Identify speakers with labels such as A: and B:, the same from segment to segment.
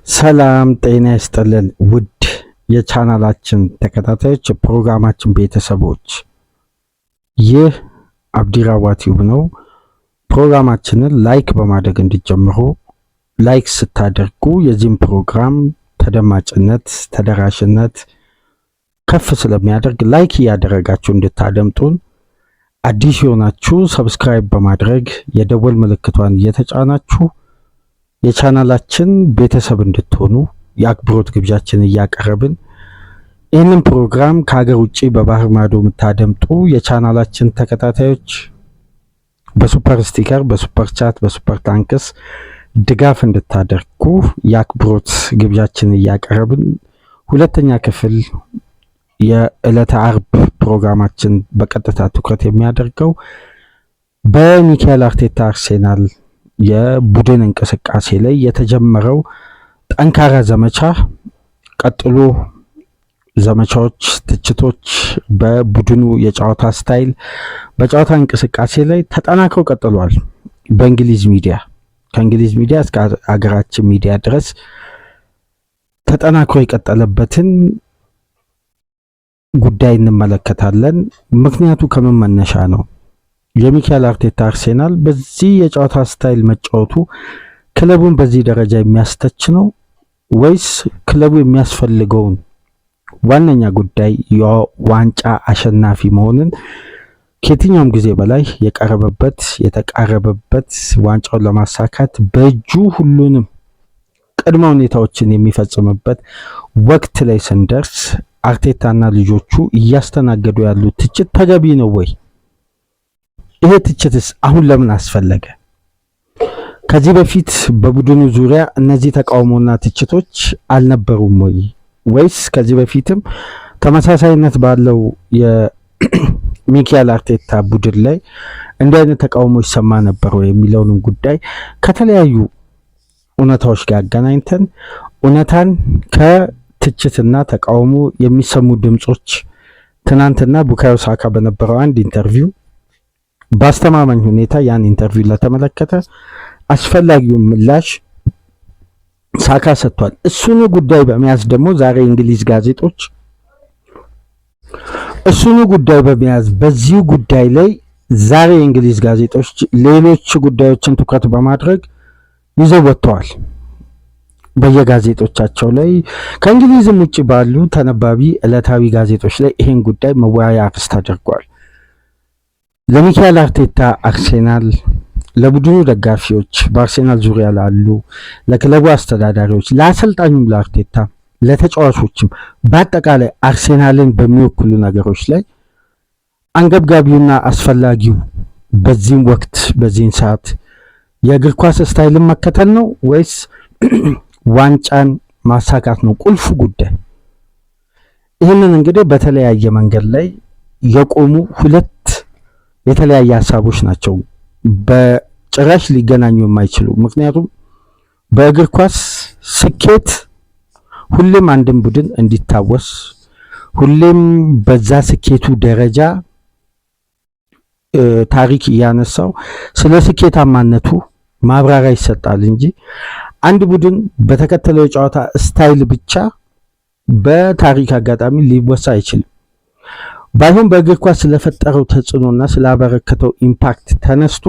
A: ሰላም ጤና ይስጥልን ውድ የቻናላችን ተከታታዮች ፕሮግራማችን ቤተሰቦች፣ ይህ አብዲራዋ ቲዩብ ነው። ፕሮግራማችንን ላይክ በማድረግ እንዲጀምሩ። ላይክ ስታደርጉ የዚህም ፕሮግራም ተደማጭነት ተደራሽነት ከፍ ስለሚያደርግ ላይክ እያደረጋችሁ እንድታደምጡን፣ አዲስ የሆናችሁ ሰብስክራይብ በማድረግ የደወል ምልክቷን እየተጫናችሁ የቻናላችን ቤተሰብ እንድትሆኑ የአክብሮት ግብዣችን እያቀረብን ይህንን ፕሮግራም ከሀገር ውጭ በባህር ማዶ የምታደምጡ የቻናላችን ተከታታዮች በሱፐር ስቲከር፣ በሱፐር ቻት፣ በሱፐር ታንክስ ድጋፍ እንድታደርጉ የአክብሮት ግብዣችን እያቀረብን ሁለተኛ ክፍል የዕለተ አርብ ፕሮግራማችን በቀጥታ ትኩረት የሚያደርገው በሚካኤል አርቴታ አርሴናል የቡድን እንቅስቃሴ ላይ የተጀመረው ጠንካራ ዘመቻ ቀጥሎ ዘመቻዎች፣ ትችቶች በቡድኑ የጨዋታ ስታይል በጨዋታ እንቅስቃሴ ላይ ተጠናክረው ቀጥሏል። በእንግሊዝ ሚዲያ ከእንግሊዝ ሚዲያ እስከ ሀገራችን ሚዲያ ድረስ ተጠናክሮ የቀጠለበትን ጉዳይ እንመለከታለን። ምክንያቱ ከምን መነሻ ነው? የሚካኤል አርቴታ አርሴናል በዚህ የጨዋታ ስታይል መጫወቱ ክለቡን በዚህ ደረጃ የሚያስተች ነው ወይስ ክለቡ የሚያስፈልገውን ዋነኛ ጉዳይ የዋንጫ አሸናፊ መሆንን ከየትኛውም ጊዜ በላይ የቀረበበት የተቃረበበት ዋንጫውን ለማሳካት በእጁ ሁሉንም ቅድመ ሁኔታዎችን የሚፈጽምበት ወቅት ላይ ስንደርስ አርቴታና ልጆቹ እያስተናገዱ ያሉት ትችት ተገቢ ነው ወይ? ይሄ ትችትስ አሁን ለምን አስፈለገ? ከዚህ በፊት በቡድኑ ዙሪያ እነዚህ ተቃውሞና ትችቶች አልነበሩም ወይ? ወይስ ከዚህ በፊትም ተመሳሳይነት ባለው የሚካኤል አርቴታ ቡድን ላይ እንዲህ አይነት ተቃውሞ ይሰማ ነበር ወይ የሚለውንም ጉዳይ ከተለያዩ እውነታዎች ጋር አገናኝተን እውነታን ከትችትና ተቃውሞ የሚሰሙ ድምጾች ትናንትና ቡካዮ ሳካ በነበረው አንድ ኢንተርቪው በአስተማማኝ ሁኔታ ያን ኢንተርቪው ለተመለከተ አስፈላጊውን ምላሽ ሳካ ሰጥቷል። እሱኑ ጉዳይ በመያዝ ደግሞ ዛሬ እንግሊዝ ጋዜጦች በዚሁ ጉዳይ ላይ ዛሬ እንግሊዝ ጋዜጦች ሌሎች ጉዳዮችን ትኩረት በማድረግ ይዘው ወጥተዋል። በየጋዜጦቻቸው ላይ ከእንግሊዝም ውጭ ባሉ ተነባቢ ዕለታዊ ጋዜጦች ላይ ይሄን ጉዳይ መወያያ አርዕስት አድርጓል። ለሚካኤል አርቴታ አርሴናል፣ ለቡድኑ ደጋፊዎች፣ በአርሴናል ዙሪያ ላሉ ለክለቡ አስተዳዳሪዎች፣ ለአሰልጣኙም ለአርቴታ፣ ለተጫዋቾችም በአጠቃላይ አርሴናልን በሚወክሉ ነገሮች ላይ አንገብጋቢውና አስፈላጊው በዚህም ወቅት በዚህን ሰዓት የእግር ኳስ ስታይልን መከተል ነው ወይስ ዋንጫን ማሳካት ነው ቁልፉ ጉዳይ? ይህንን እንግዲህ በተለያየ መንገድ ላይ የቆሙ ሁለት የተለያየ ሀሳቦች ናቸው፣ በጭራሽ ሊገናኙ የማይችሉ። ምክንያቱም በእግር ኳስ ስኬት ሁሌም አንድን ቡድን እንዲታወስ ሁሌም በዛ ስኬቱ ደረጃ ታሪክ እያነሳው ስለ ስኬታማነቱ ማብራሪያ ይሰጣል እንጂ አንድ ቡድን በተከተለው የጨዋታ ስታይል ብቻ በታሪክ አጋጣሚ ሊወሳ አይችልም። ባይሆን በእግር ኳስ ስለፈጠረው ተጽዕኖና ስላበረከተው ኢምፓክት ተነስቶ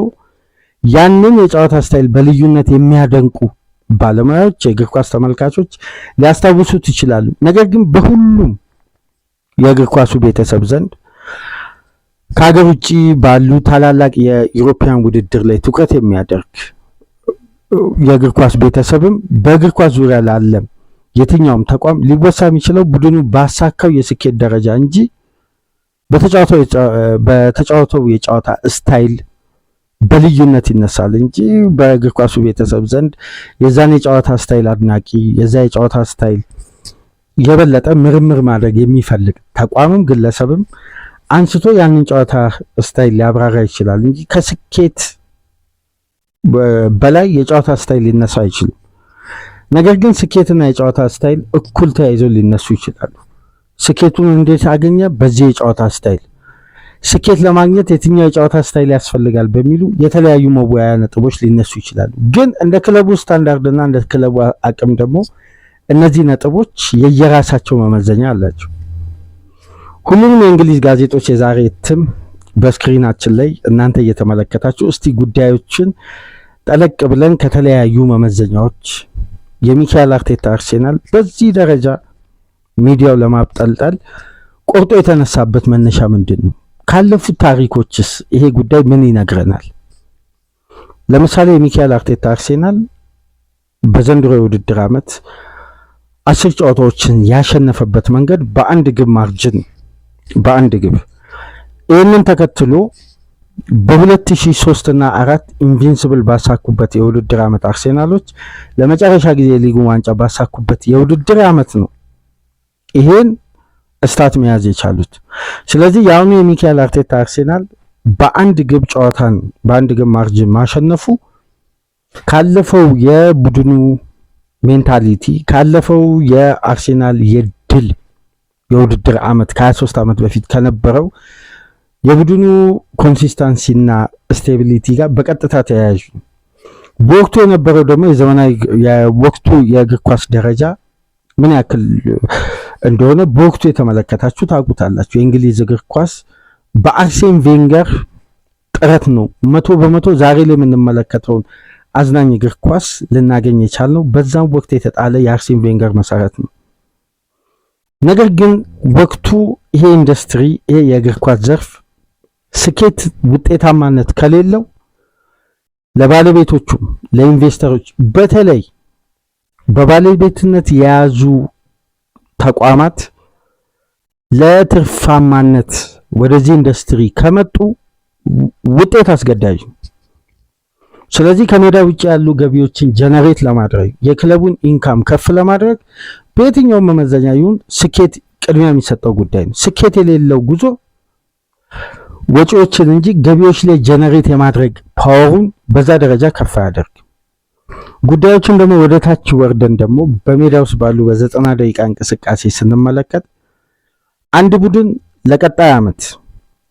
A: ያንን የጨዋታ ስታይል በልዩነት የሚያደንቁ ባለሙያዎች፣ የእግር ኳስ ተመልካቾች ሊያስታውሱት ይችላሉ። ነገር ግን በሁሉም የእግር ኳሱ ቤተሰብ ዘንድ ከሀገር ውጭ ባሉ ታላላቅ የዩሮፒያን ውድድር ላይ ትኩረት የሚያደርግ የእግር ኳስ ቤተሰብም በእግር ኳስ ዙሪያ ላለም የትኛውም ተቋም ሊወሳ የሚችለው ቡድኑ ባሳካው የስኬት ደረጃ እንጂ በተጫወተው የጨዋታ ስታይል በልዩነት ይነሳል እንጂ በእግር ኳሱ ቤተሰብ ዘንድ የዛን የጨዋታ ስታይል አድናቂ የዛ የጨዋታ ስታይል የበለጠ ምርምር ማድረግ የሚፈልግ ተቋምም ግለሰብም አንስቶ ያንን ጨዋታ ስታይል ሊያብራራ ይችላል እንጂ ከስኬት በላይ የጨዋታ ስታይል ሊነሳ አይችልም። ነገር ግን ስኬትና የጨዋታ ስታይል እኩል ተያይዘው ሊነሱ ይችላሉ። ስኬቱን እንዴት አገኘ? በዚህ የጨዋታ ስታይል። ስኬት ለማግኘት የትኛው የጨዋታ ስታይል ያስፈልጋል በሚሉ የተለያዩ መወያያ ነጥቦች ሊነሱ ይችላሉ። ግን እንደ ክለቡ ስታንዳርድ እና እንደ ክለቡ አቅም ደግሞ እነዚህ ነጥቦች የየራሳቸው መመዘኛ አላቸው። ሁሉንም የእንግሊዝ ጋዜጦች የዛሬ እትም በስክሪናችን ላይ እናንተ እየተመለከታችሁ እስቲ ጉዳዮችን ጠለቅ ብለን ከተለያዩ መመዘኛዎች የሚካኤል አርቴታ አርሴናል በዚህ ደረጃ ሚዲያው ለማብጠልጠል ቆርጦ የተነሳበት መነሻ ምንድን ነው? ካለፉት ታሪኮችስ ይሄ ጉዳይ ምን ይነግረናል? ለምሳሌ የሚካኤል አርቴታ አርሴናል በዘንድሮ የውድድር ዓመት 10 ጨዋታዎችን ያሸነፈበት መንገድ በአንድ ግብ ማርጅን በአንድ ግብ። ይህንን ተከትሎ በ2003 እና 4 ኢንቪንሲብል ባሳኩበት የውድድር ዓመት አርሴናሎች ለመጨረሻ ጊዜ ሊጉን ዋንጫ ባሳኩበት የውድድር ዓመት ነው ይሄን እስታት መያዝ የቻሉት። ስለዚህ የአሁኑ የሚካኤል አርቴታ አርሴናል በአንድ ግብ ጨዋታን በአንድ ግብ ማርጅን ማሸነፉ ካለፈው የቡድኑ ሜንታሊቲ ካለፈው የአርሴናል የድል የውድድር ዓመት ከ23 ዓመት በፊት ከነበረው የቡድኑ ኮንሲስተንሲና ስቴቢሊቲ ጋር በቀጥታ ተያያዥ ነው። በወቅቱ የነበረው ደግሞ የዘመናዊ የወቅቱ የእግር ኳስ ደረጃ ምን ያክል እንደሆነ በወቅቱ የተመለከታችሁ ታውቁታላችሁ። የእንግሊዝ እግር ኳስ በአርሴን ቬንገር ጥረት ነው 100% ዛሬ ላይ የምንመለከተውን አዝናኝ እግር ኳስ ልናገኝ የቻልነው በዛም ወቅት የተጣለ የአርሴን ቬንገር መሰረት ነው። ነገር ግን ወቅቱ ይሄ ኢንዱስትሪ ይሄ የእግር ኳስ ዘርፍ ስኬት ውጤታማነት ከሌለው ለባለቤቶቹ ለኢንቨስተሮች በተለይ በባለቤትነት የያዙ ተቋማት ለትርፋማነት ወደዚህ ኢንዱስትሪ ከመጡ ውጤት አስገዳጅ ነው። ስለዚህ ከሜዳ ውጭ ያሉ ገቢዎችን ጀነሬት ለማድረግ የክለቡን ኢንካም ከፍ ለማድረግ በየትኛውም መመዘኛ ይሁን ስኬት ቅድሚያ የሚሰጠው ጉዳይ ነው። ስኬት የሌለው ጉዞ ወጪዎችን እንጂ ገቢዎች ላይ ጀነሬት የማድረግ ፓወሩን በዛ ደረጃ ከፍ አያደርግ። ጉዳዮችን ደግሞ ወደ ታች ወርደን ደግሞ በሜዳ ውስጥ ባሉ በ90 ደቂቃ እንቅስቃሴ ስንመለከት አንድ ቡድን ለቀጣይ ዓመት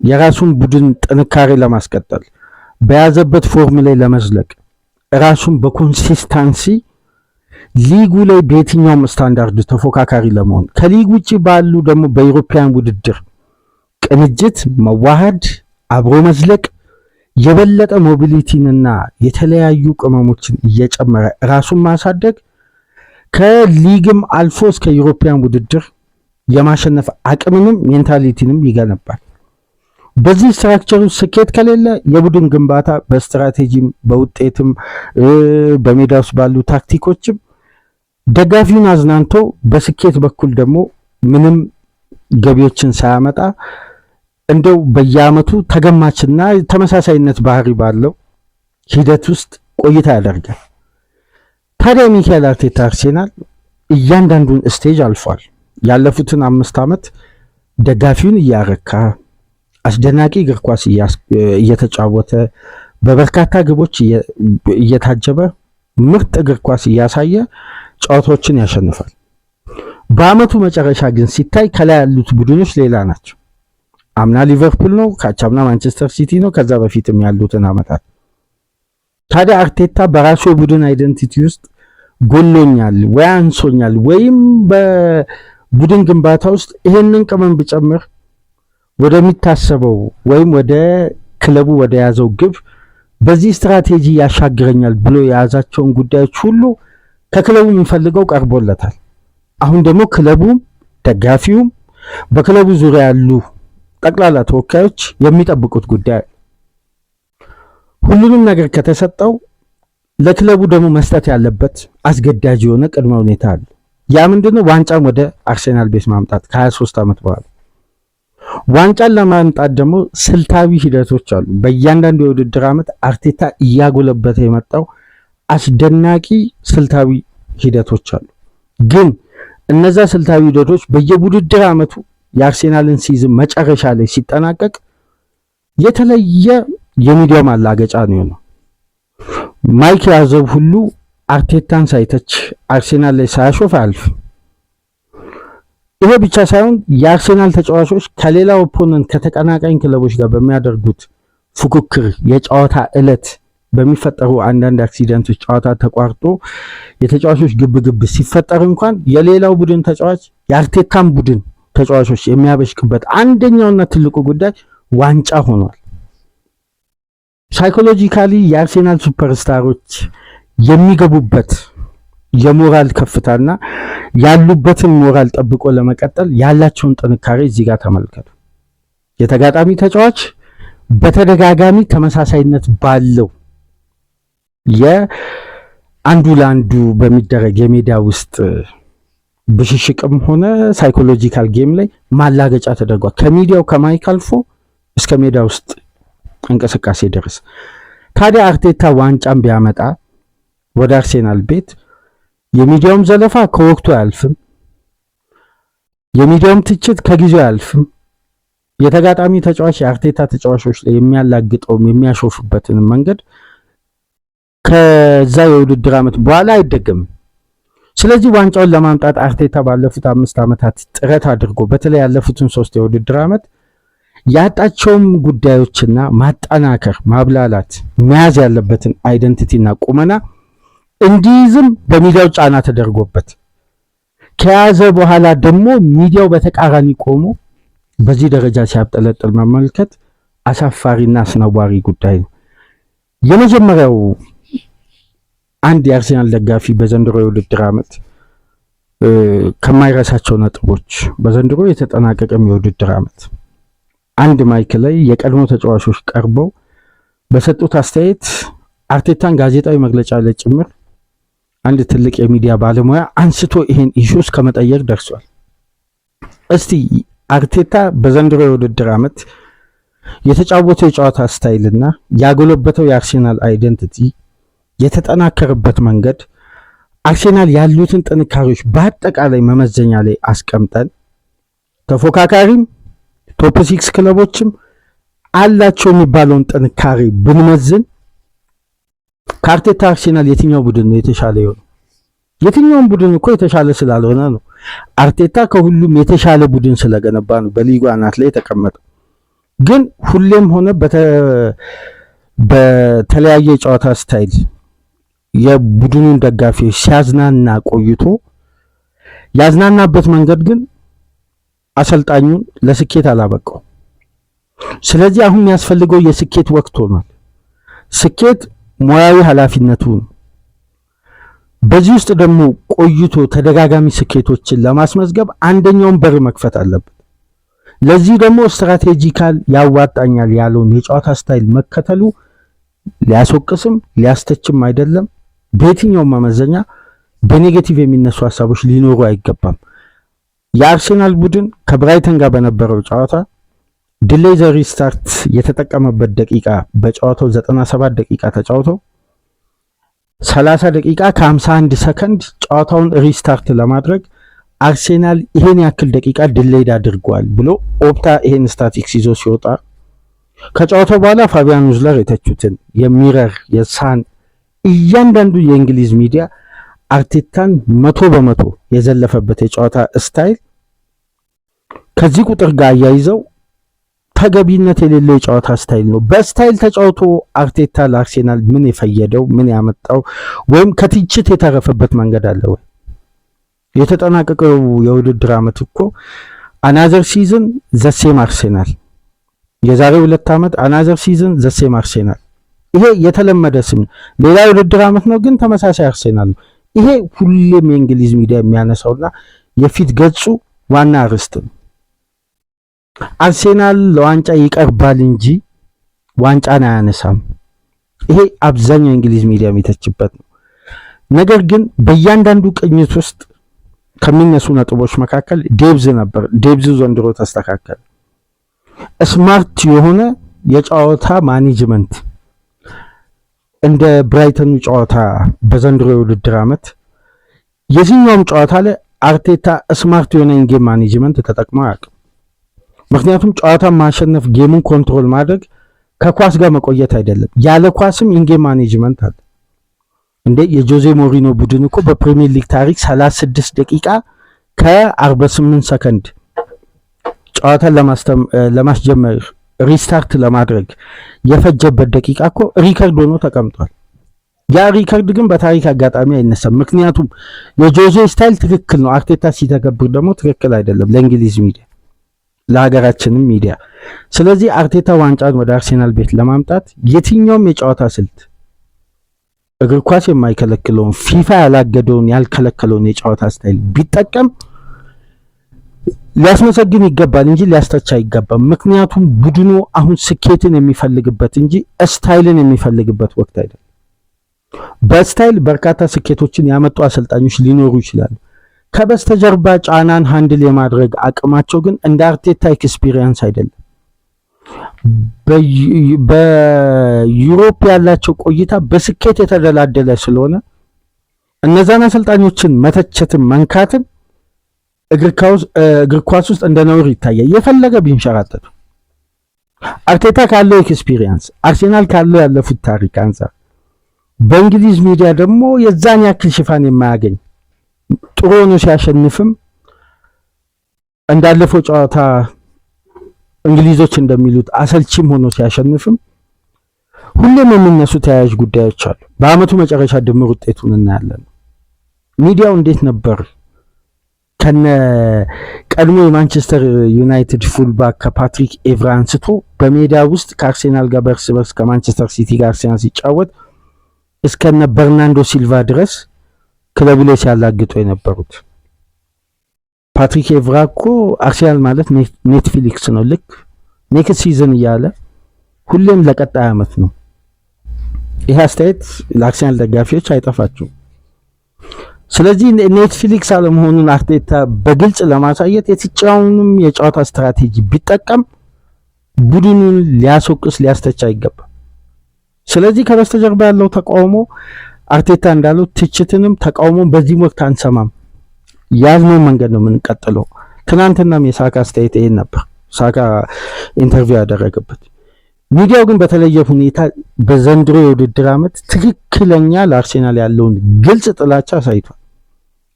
A: የራሱን ቡድን ጥንካሬ ለማስቀጠል በያዘበት ፎርም ላይ ለመዝለቅ ራሱን በኮንሲስታንሲ ሊጉ ላይ በየትኛውም ስታንዳርድ ተፎካካሪ ለመሆን ከሊግ ውጪ ባሉ ደግሞ በዩሮፒያን ውድድር ቅንጅት፣ መዋሃድ፣ አብሮ መዝለቅ የበለጠ ሞቢሊቲንና የተለያዩ ቅመሞችን እየጨመረ ራሱን ማሳደግ ከሊግም አልፎ እስከ ዩሮፒያን ውድድር የማሸነፍ አቅምንም ሜንታሊቲንም ይገነባል። በዚህ ስትራክቸሩ ስኬት ከሌለ የቡድን ግንባታ በስትራቴጂም በውጤትም በሜዳ ውስጥ ባሉ ታክቲኮችም ደጋፊውን አዝናንቶ በስኬት በኩል ደግሞ ምንም ገቢዎችን ሳያመጣ እንደው በየዓመቱ ተገማችና ተመሳሳይነት ባህሪ ባለው ሂደት ውስጥ ቆይታ ያደርጋል። ታዲያ ሚካኤል አርቴታ አርሴናል እያንዳንዱን ስቴጅ አልፏል። ያለፉትን 5 ዓመት ደጋፊውን እያረካ አስደናቂ እግር ኳስ እየተጫወተ በበርካታ ግቦች እየታጀበ ምርጥ እግር ኳስ እያሳየ ጨዋታዎችን ያሸንፋል። በአመቱ መጨረሻ ግን ሲታይ ከላይ ያሉት ቡድኖች ሌላ ናቸው። አምና ሊቨርፑል ነው፣ ካቻምና ማንቸስተር ሲቲ ነው፣ ከዛ በፊትም ያሉትን አመታት። ታዲያ አርቴታ በራሱ የቡድን አይደንቲቲ ውስጥ ጎሎኛል ወይ አንሶኛል ወይም በቡድን ግንባታ ውስጥ ይሄንን ቅመም ብጨምር ወደሚታሰበው ወይም ወደ ክለቡ ወደ ያዘው ግብ በዚህ ስትራቴጂ ያሻግረኛል ብሎ የያዛቸውን ጉዳዮች ሁሉ ከክለቡ የሚፈልገው ቀርቦለታል። አሁን ደግሞ ክለቡም ደጋፊውም በክለቡ ዙሪያ ያሉ ጠቅላላ ተወካዮች የሚጠብቁት ጉዳይ ሁሉንም ነገር ከተሰጠው ለክለቡ ደግሞ መስጠት ያለበት አስገዳጅ የሆነ ቅድመ ሁኔታ አለ። ያ ምንድነው? ዋንጫን ወደ አርሴናል ቤት ማምጣት ከ23 ዓመት በኋላ ዋንጫን ለማምጣት ደግሞ ስልታዊ ሂደቶች አሉ። በእያንዳንዱ የውድድር ዓመት አርቴታ እያጎለበተ የመጣው አስደናቂ ስልታዊ ሂደቶች አሉ። ግን እነዛ ስልታዊ ሂደቶች በየውድድር ዓመቱ የአርሴናልን ሲዝን መጨረሻ ላይ ሲጠናቀቅ የተለየ የሚዲያ ማላገጫ ነው የሆነው። ማይክ ያዘው ሁሉ አርቴታን ሳይተች አርሴናል ላይ ሳያሾፍ አያልፍም። ይሄ ብቻ ሳይሆን የአርሴናል ተጫዋቾች ከሌላ ኦፖነንት ከተቀናቃኝ ክለቦች ጋር በሚያደርጉት ፉክክር የጨዋታ ዕለት በሚፈጠሩ አንዳንድ አክሲደንቶች ጨዋታ ተቋርጦ የተጫዋቾች ግብግብ ሲፈጠር እንኳን የሌላው ቡድን ተጫዋች የአርቴታን ቡድን ተጫዋቾች የሚያበሽቅበት አንደኛውና ትልቁ ጉዳይ ዋንጫ ሆኗል። ሳይኮሎጂካሊ የአርሴናል ሱፐርስታሮች የሚገቡበት የሞራል ከፍታና ያሉበትን ሞራል ጠብቆ ለመቀጠል ያላቸውን ጥንካሬ እዚህ ጋር ተመልከቱ። የተጋጣሚ ተጫዋች በተደጋጋሚ ተመሳሳይነት ባለው የአንዱ ለአንዱ በሚደረግ የሜዳ ውስጥ ብሽሽቅም ሆነ ሳይኮሎጂካል ጌም ላይ ማላገጫ ተደርጓል። ከሚዲያው ከማይክ አልፎ እስከ ሜዳ ውስጥ እንቅስቃሴ ድረስ። ታዲያ አርቴታ ዋንጫን ቢያመጣ ወደ አርሴናል ቤት የሚዲያውም ዘለፋ ከወቅቱ አያልፍም፣ የሚዲያውም ትችት ከጊዜው አያልፍም። የተጋጣሚ ተጫዋች የአርቴታ ተጫዋቾች ላይ የሚያላግጠውም የሚያሾፍበትን መንገድ ከዛ የውድድር ዓመት በኋላ አይደገምም። ስለዚህ ዋንጫውን ለማምጣት አርቴታ ባለፉት 5 ዓመታት ጥረት አድርጎ በተለይ ያለፉትን 3 የውድድር ዓመት ያጣቸውም ጉዳዮችና ማጠናከር፣ ማብላላት፣ መያዝ ያለበትን አይደንቲቲና ቁመና እንዲይዝም በሚዲያው ጫና ተደርጎበት ከያዘ በኋላ ደግሞ ሚዲያው በተቃራኒ ቆሞ በዚህ ደረጃ ሲያብጠለጥል መመልከት አሳፋሪና አስነዋሪ ጉዳይ ነው። የመጀመሪያው አንድ የአርሴናል ደጋፊ በዘንድሮ የውድድር ዓመት ከማይረሳቸው ነጥቦች በዘንድሮ የተጠናቀቀም የውድድር ዓመት አንድ ማይክ ላይ የቀድሞ ተጫዋቾች ቀርበው በሰጡት አስተያየት አርቴታን ጋዜጣዊ መግለጫ ላይ ጭምር አንድ ትልቅ የሚዲያ ባለሙያ አንስቶ ይሄን ኢሹስ ከመጠየቅ ደርሷል። እስቲ አርቴታ በዘንድሮ የውድድር ዓመት የተጫወተው የጨዋታ ስታይልና ያጎለበተው የአርሴናል አይደንቲቲ የተጠናከረበት መንገድ አርሴናል ያሉትን ጥንካሬዎች በአጠቃላይ መመዘኛ ላይ አስቀምጠን ተፎካካሪም ቶፕ 6 ክለቦችም አላቸው የሚባለውን ጥንካሬ ብንመዝን ከአርቴታ አርሴናል የትኛው ቡድን ነው የተሻለ ይሆን? የትኛውም ቡድን እኮ የተሻለ ስላልሆነ ነው። አርቴታ ከሁሉም የተሻለ ቡድን ስለገነባ ነው በሊጉ አናት ላይ የተቀመጠው። ግን ሁሌም ሆነ በተለያየ ጨዋታ ስታይል የቡድኑን ደጋፊዎች ሲያዝናና ቆይቶ ያዝናናበት መንገድ ግን አሰልጣኙን ለስኬት አላበቃው። ስለዚህ አሁን የሚያስፈልገው የስኬት ወቅት ሆኗል። ስኬት ሙያዊ ኃላፊነቱ ነው። በዚህ ውስጥ ደግሞ ቆይቶ ተደጋጋሚ ስኬቶችን ለማስመዝገብ አንደኛውን በር መክፈት አለበት። ለዚህ ደግሞ ስትራቴጂካል ያዋጣኛል ያለውን የጨዋታ ስታይል መከተሉ ሊያስወቅስም ሊያስተችም አይደለም። በየትኛውም መመዘኛ በኔጌቲቭ የሚነሱ ሀሳቦች ሊኖሩ አይገባም። የአርሴናል ቡድን ከብራይተን ጋር በነበረው ጨዋታ ዲሌይ ዘ ሪስታርት የተጠቀመበት ደቂቃ በጨዋታው 97 ደቂቃ ተጫውተው 30 ደቂቃ ከ51 ሰከንድ ጨዋታውን ሪስታርት ለማድረግ አርሴናል ይሄን ያክል ደቂቃ ዲሌይድ አድርጓል ብሎ ኦፕታ ይሄን ስታቲክስ ይዞ ሲወጣ ከጨዋታው በኋላ ፋቢያን ዊዝለር የተቹትን የሚረር የሳን እያንዳንዱ የእንግሊዝ ሚዲያ አርቴታን 100% የዘለፈበት የጨዋታ ስታይል ከዚህ ቁጥር ጋር አያይዘው ተገቢነት የሌለው የጨዋታ ስታይል ነው። በስታይል ተጫውቶ አርቴታ ለአርሴናል ምን የፈየደው ምን ያመጣው ወይም ከትችት የተረፈበት መንገድ አለ ወይ? የተጠናቀቀው የውድድር ዓመት እኮ አናዘር ሲዝን ዘሴም አርሴናል፣ የዛሬ 2 ዓመት አናዘር ሲዝን ዘሴም አርሴናል። ይሄ የተለመደ ስም ሌላ የውድድር ዓመት ነው፣ ግን ተመሳሳይ አርሴናል ነው። ይሄ ሁሌም የእንግሊዝ ሚዲያ የሚያነሳውና የፊት ገጹ ዋና አርዕስት ነው። አርሴናል ለዋንጫ ይቀርባል እንጂ ዋንጫን አያነሳም። ይሄ አብዛኛው የእንግሊዝ ሚዲያ የሚተችበት ነው። ነገር ግን በእያንዳንዱ ቅኝት ውስጥ ከሚነሱ ነጥቦች መካከል ዴብዝ ነበር። ዴብዝ ዘንድሮ ተስተካከለ። ስማርት የሆነ የጨዋታ ማኔጅመንት እንደ ብራይተኑ ጨዋታ በዘንድሮ የውድድር ዓመት የዚህኛውም ጨዋታ ላይ አርቴታ ስማርት የሆነ ኢንጌም ማኔጅመንት ተጠቅሞ አያውቅም። ምክንያቱም ጨዋታን ማሸነፍ ጌሙን ኮንትሮል ማድረግ ከኳስ ጋር መቆየት አይደለም፣ ያለ ኳስም ኢንጌም ማኔጅመንት አለ። እንደ የጆዜ ሞሪኖ ቡድን እኮ በፕሪሚየር ሊግ ታሪክ 36 ደቂቃ ከ48 ሰከንድ ጨዋታን ለማስጀመር ሪስታርት ለማድረግ የፈጀበት ደቂቃ እኮ ሪከርድ ሆኖ ተቀምጧል። ያ ሪከርድ ግን በታሪክ አጋጣሚ አይነሳም። ምክንያቱም የጆዜ ስታይል ትክክል ነው፣ አርቴታ ሲተገብር ደግሞ ትክክል አይደለም ለእንግሊዝ ሚዲያ፣ ለሀገራችንም ሚዲያ። ስለዚህ አርቴታ ዋንጫን ወደ አርሴናል ቤት ለማምጣት የትኛውም የጨዋታ ስልት እግር ኳስ የማይከለክለውን ፊፋ ያላገደውን ያልከለከለውን የጨዋታ ስታይል ቢጠቀም ሊያስመሰግን ይገባል እንጂ ሊያስተች አይገባም። ምክንያቱም ቡድኑ አሁን ስኬትን የሚፈልግበት እንጂ ስታይልን የሚፈልግበት ወቅት አይደለም። በስታይል በርካታ ስኬቶችን ያመጡ አሰልጣኞች ሊኖሩ ይችላሉ። ከበስተጀርባ ጫናን ሃንድል የማድረግ አቅማቸው ግን እንደ አርቴታ ኤክስፒሪየንስ አይደለም። በዩሮፕ ያላቸው ቆይታ በስኬት የተደላደለ ስለሆነ እነዛን አሰልጣኞችን መተቸትን መንካትን እግር ኳስ ውስጥ እንደ ነውር ይታያል። የፈለገ ቢንሸራተቱ አርቴታ ካለው ኤክስፒሪየንስ አርሴናል ካለው ያለፉት ታሪክ አንፃር በእንግሊዝ ሚዲያ ደግሞ የዛን ያክል ሽፋን የማያገኝ ጥሩ ሆኖ ሲያሸንፍም እንዳለፈው ጨዋታ እንግሊዞች እንደሚሉት አሰልቺም ሆኖ ሲያሸንፍም ሁሌም የሚነሱ ተያያዥ ጉዳዮች አሉ። በአመቱ መጨረሻ ድምር ውጤቱን እናያለን። ሚዲያው እንዴት ነበር ከነ ቀድሞ የማንቸስተር ዩናይትድ ፉልባክ ከፓትሪክ ኤቭራ አንስቶ በሜዳ ውስጥ ከአርሴናል ጋር በርስ በርስ ከማንቸስተር ሲቲ ጋር አርሴናል ሲጫወት እስከነ በርናንዶ ሲልቫ ድረስ ክለቡ ላይ ሲያላግጡ የነበሩት። ፓትሪክ ኤቭራ እኮ አርሴናል ማለት ኔትፍሊክስ ነው፣ ልክ ኔክስት ሲዝን እያለ ሁሌም ለቀጣይ አመት ነው። ይሄ አስተያየት ለአርሴናል ደጋፊዎች አይጠፋቸውም። ስለዚህ ኔትፍሊክስ አለመሆኑን አርቴታ በግልጽ ለማሳየት የትኛውንም የጨዋታ ስትራቴጂ ቢጠቀም ቡድኑን ሊያስወቅስ ሊያስተች አይገባም። ስለዚህ ከበስተጀርባ ያለው ተቃውሞ አርቴታ እንዳለው ትችትንም ተቃውሞም በዚህ ወቅት አንሰማም፣ ያዝነው መንገድ ነው የምንቀጥለው። ትናንትናም የሳካ አስተያየት ይሄን ነበር፣ ሳካ ኢንተርቪው ያደረገበት። ሚዲያው ግን በተለየ ሁኔታ በዘንድሮ የውድድር ዓመት ትክክለኛ ለአርሴናል ያለውን ግልጽ ጥላቻ አሳይቷል፣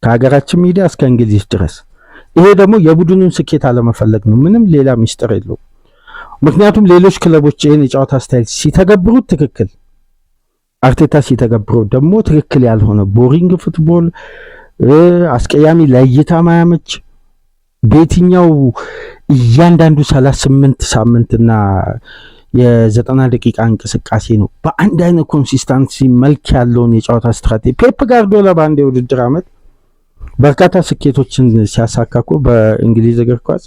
A: ከሀገራችን ሚዲያ እስከ እንግሊዝ ድረስ። ይሄ ደግሞ የቡድኑን ስኬት አለመፈለግ ነው፣ ምንም ሌላ ሚስጥር የለውም። ምክንያቱም ሌሎች ክለቦች ይህን የጨዋታ ስታይል ሲተገብሩት ትክክል፣ አርቴታ ሲተገብረው ደግሞ ትክክል ያልሆነ ቦሪንግ ፉትቦል፣ አስቀያሚ ለእይታ ማያመች በየትኛው እያንዳንዱ 38 ሳምንትና የ90 ደቂቃ እንቅስቃሴ ነው በአንድ አይነት ኮንሲስታንሲ መልክ ያለውን የጨዋታ ስትራቴጂ። ፔፕ ጋርዲዮላ በአንድ የውድድር ዓመት በርካታ ስኬቶችን ሲያሳካኩ በእንግሊዝ እግር ኳስ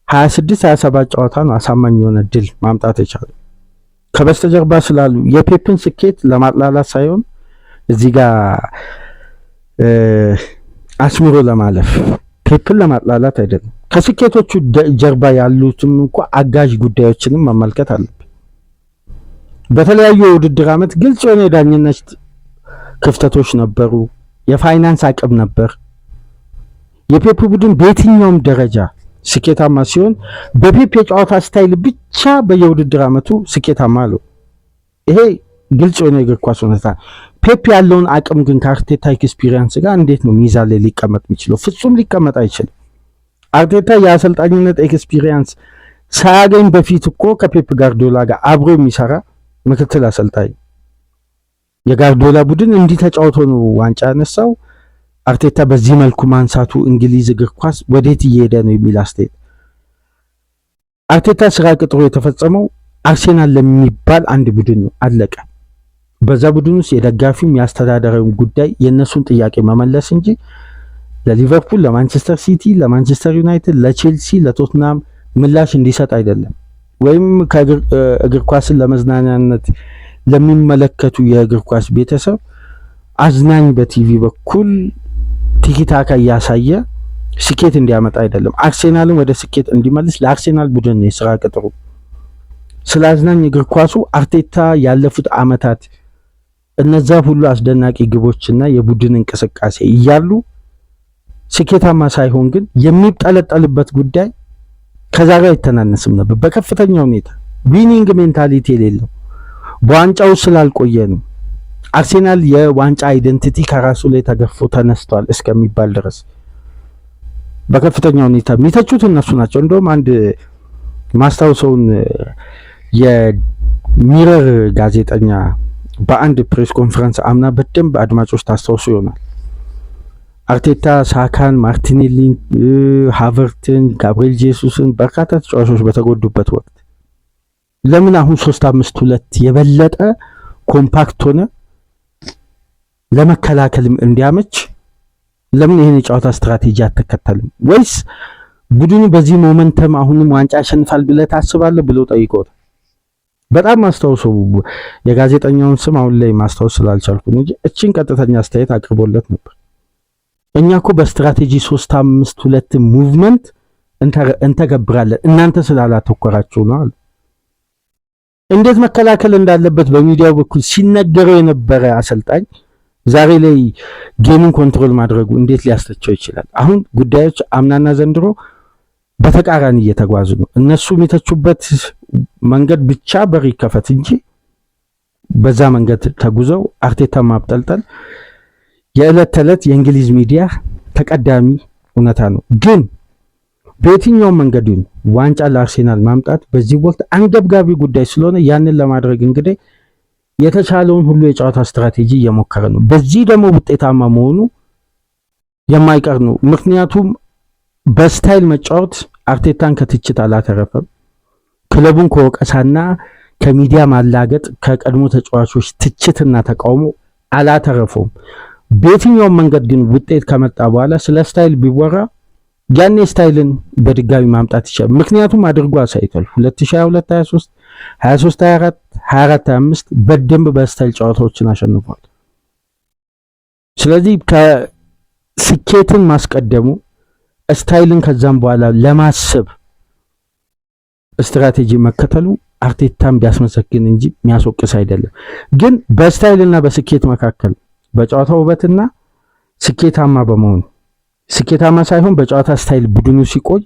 A: 26-27 ጨዋታ ነው አሳማኝ የሆነ ድል ማምጣት የቻለው። ከበስተጀርባ ስላሉ የፔፕን ስኬት ለማጥላላት ሳይሆን እዚህ ጋር አስምሮ ለማለፍ ፔፕን ለማጥላላት አይደለም። ከስኬቶቹ ጀርባ ያሉትም እንኳን አጋዥ ጉዳዮችንም መመልከት አለብን። በተለያዩ የውድድር ዓመት ግልጽ የሆነ የዳኝነት ክፍተቶች ነበሩ፣ የፋይናንስ አቅም ነበር። የፔፕ ቡድን በየትኛውም ደረጃ ስኬታማ ሲሆን በፔፕ የጨዋታ ስታይል ብቻ በየውድድር ዓመቱ ስኬታማ ነው። ይሄ ግልጽ የሆነ የእግር ኳስ ሁኔታ። ፔፕ ያለውን አቅም ግን ከአርቴታ ኤክስፒሪየንስ ጋር እንዴት ነው ሚዛን ላይ ሊቀመጥ የሚችለው? ፍጹም ሊቀመጥ አይችልም። አርቴታ የአሰልጣኝነት ኤክስፒሪየንስ ሳያገኝ በፊት እኮ ከፔፕ ጋርዲዮላ ጋር አብሮ የሚሰራ ምክትል አሰልጣኝ። የጋርዲዮላ ቡድን እንዲህ ተጫውቶ ነው ዋንጫ ያነሳው። አርቴታ በዚህ መልኩ ማንሳቱ እንግሊዝ እግር ኳስ ወዴት እየሄደ ነው የሚል አስተያየት። አርቴታ ስራ ቅጥሮ የተፈጸመው አርሴናል ለሚባል አንድ ቡድን ነው፣ አለቀ። በዛ ቡድን ውስጥ የደጋፊውም የአስተዳደራዊም ጉዳይ የእነሱን ጥያቄ መመለስ እንጂ ለሊቨርፑል፣ ለማንቸስተር ሲቲ፣ ለማንቸስተር ዩናይትድ፣ ለቼልሲ፣ ለቶትናም ምላሽ እንዲሰጥ አይደለም። ወይም ከእግር ኳስን ለመዝናኛነት ለሚመለከቱ የእግር ኳስ ቤተሰብ አዝናኝ በቲቪ በኩል ቲኪታካ እያሳየ ስኬት እንዲያመጣ አይደለም። አርሴናልን ወደ ስኬት እንዲመልስ ለአርሴናል ቡድን ነው የስራ ቅጥሩ። ስለ አዝናኝ እግር ኳሱ አርቴታ ያለፉት ዓመታት እነዛ ሁሉ አስደናቂ ግቦችና የቡድን እንቅስቃሴ እያሉ ስኬታማ ሳይሆን ግን የሚጠለጠልበት ጉዳይ ከዛ ጋር አይተናነስም ነበር። በከፍተኛ ሁኔታ ዊኒንግ ሜንታሊቲ የሌለው በዋንጫው ስላልቆየ ነው። አርሴናል የዋንጫ አይደንቲቲ ከራሱ ላይ ተገፎ ተነስቷል እስከሚባል ድረስ በከፍተኛ ሁኔታ የሚተቹት እነሱ ናቸው። እንደውም አንድ ማስታውሰውን የሚረር ጋዜጠኛ በአንድ ፕሬስ ኮንፈረንስ አምና በደንብ አድማጮች ታስታውሱ ይሆናል አርቴታ ሳካን፣ ማርቲኔሊን፣ ሃቨርትን፣ ጋብሪኤል ጄሱስን በርካታ ተጫዋቾች በተጎዱበት ወቅት ለምን አሁን 3-5-2 የበለጠ ኮምፓክት ሆነ ለመከላከልም እንዲያመች ለምን ይሄን የጨዋታ ስትራቴጂ አትከተልም ወይስ ቡድኑ በዚህ ሞመንተም አሁንም ዋንጫ ያሸንፋል ብለህ ታስባለህ ብሎ ጠይቆት በጣም ማስታወሱ የጋዜጠኛውን ስም አሁን ላይ ማስታወስ ስላልቻልኩ እንጂ እቺን ቀጥተኛ አስተያየት አቅርቦለት ነበር። እኛ እኮ በስትራቴጂ 3-5-2 ሙቭመንት እንተገብራለን እናንተ ስላላተኮራችሁ ነው አለ። እንዴት መከላከል እንዳለበት በሚዲያው በኩል ሲነገረው የነበረ አሰልጣኝ ዛሬ ላይ ጌሙን ኮንትሮል ማድረጉ እንዴት ሊያስተቸው ይችላል? አሁን ጉዳዮች አምናና ዘንድሮ በተቃራኒ እየተጓዙ ነው። እነሱ የሚተቹበት መንገድ ብቻ በር ይከፈት እንጂ በዛ መንገድ ተጉዘው አርቴታ ማብጠልጠል የዕለት ተዕለት የእንግሊዝ ሚዲያ ተቀዳሚ እውነታ ነው። ግን በየትኛውም መንገዱን ዋንጫ ለአርሴናል ማምጣት በዚህ ወቅት አንገብጋቢ ጉዳይ ስለሆነ ያንን ለማድረግ እንግዲህ የተቻለውን ሁሉ የጨዋታ ስትራቴጂ እየሞከረ ነው። በዚህ ደግሞ ውጤታማ መሆኑ የማይቀር ነው። ምክንያቱም በስታይል መጫወት አርቴታን ከትችት አላተረፈም። ክለቡን ከወቀሳና ከሚዲያ ማላገጥ ከቀድሞ ተጫዋቾች ትችትና ተቃውሞ አላተረፈውም። በየትኛውም መንገድ ግን ውጤት ከመጣ በኋላ ስለ ስታይል ቢወራ ያኔ ስታይልን በድጋሚ ማምጣት ይችላል። ምክንያቱም አድርጎ አሳይቷል። 2022-23 23-24 24-25 በደንብ በስታይል ጨዋታዎችን አሸንፏል። ስለዚህ ከስኬትን ማስቀደሙ ስታይልን ከዛም በኋላ ለማሰብ ስትራቴጂ መከተሉ አርቴታን ቢያስመሰግን እንጂ የሚያስወቅስ አይደለም። ግን በስታይልና በስኬት መካከል በጨዋታ ውበትና ስኬታማ በመሆኑ ስኬታማ ሳይሆን በጨዋታ ስታይል ቡድኑ ሲቆይ